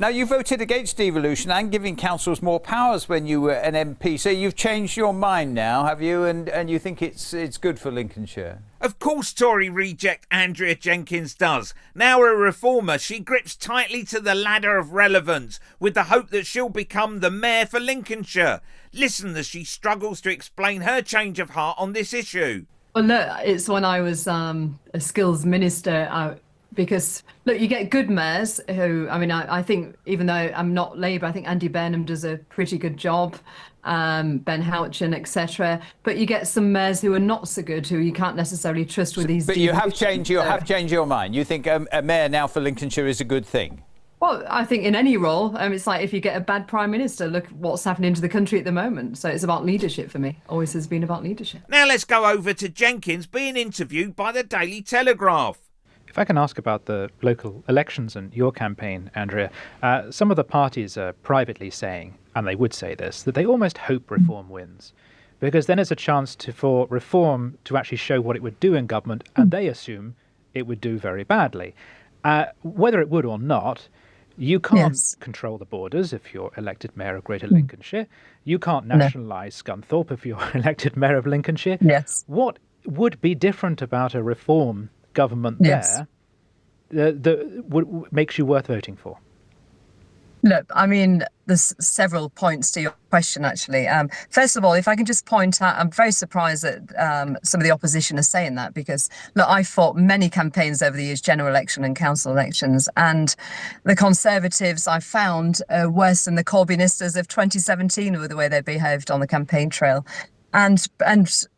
Now, you voted against devolution and giving councils more powers when you were an MP, so you've changed your mind now, have you? And you think it's good for Lincolnshire? Of course Tory reject Andrea Jenkyns does. Now a reformer, she grips tightly to the ladder of relevance with the hope that she'll become the mayor for Lincolnshire. Listen as she struggles to explain her change of heart on this issue. Well, look, it's when I was a skills minister, because, look, you get good mayors who, I mean, I think, even though I'm not Labour, I think Andy Burnham does a pretty good job, Ben Houchin, etc. But you get some mayors who are not so good, who you can't necessarily trust with these. But you have changed your mind. You think a mayor now for Lincolnshire is a good thing? Well, I think in any role, it's like if you get a bad prime minister, look what's happening to the country at the moment. So it's about leadership for me. Always has been about leadership. Now let's go over to Jenkyns being interviewed by the Daily Telegraph. If I can ask about the local elections and your campaign, Andrea, some of the parties are privately saying, and they would say this, that they almost hope reform wins, because then it's a chance for reform to actually show what it would do in government, and they assume it would do very badly. Whether it would or not, you can't control the borders if you're elected mayor of Greater Lincolnshire. You can't nationalise Scunthorpe if you're elected mayor of Lincolnshire. Yes. What would be different about a reform government there that makes you worth voting for? Look, I mean, there's several points to your question, actually. First of all, if I can just point out, I'm very surprised that some of the opposition are saying that, because, look, I fought many campaigns over the years, general election and council elections, and the Conservatives, I found, are worse than the Corbynistas of 2017 with the way they behaved on the campaign trail. And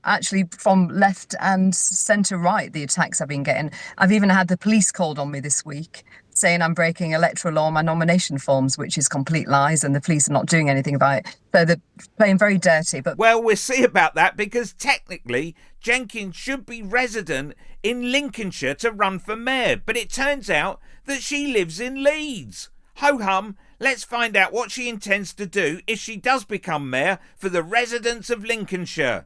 actually from left and centre right, the attacks I've been getting. I've even had the police called on me this week saying I'm breaking electoral law on my nomination forms, which is complete lies, and the police are not doing anything about it. So they're playing very dirty. But well, we'll see about that, because technically Jenkyns should be resident in Lincolnshire to run for mayor, but it turns out that she lives in Leeds. Ho-hum, let's find out what she intends to do if she does become mayor for the residents of Lincolnshire.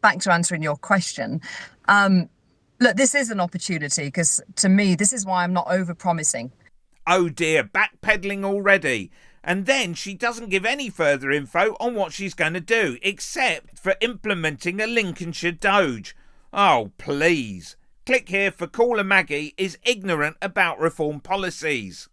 Back to answering your question. Look, this is an opportunity, because to me, this is why I'm not over-promising. Oh dear, backpedalling already. And then she doesn't give any further info on what she's going to do, except for implementing a Lincolnshire Doge. Oh, please. Click here for Caller Maggie is ignorant about reform policies.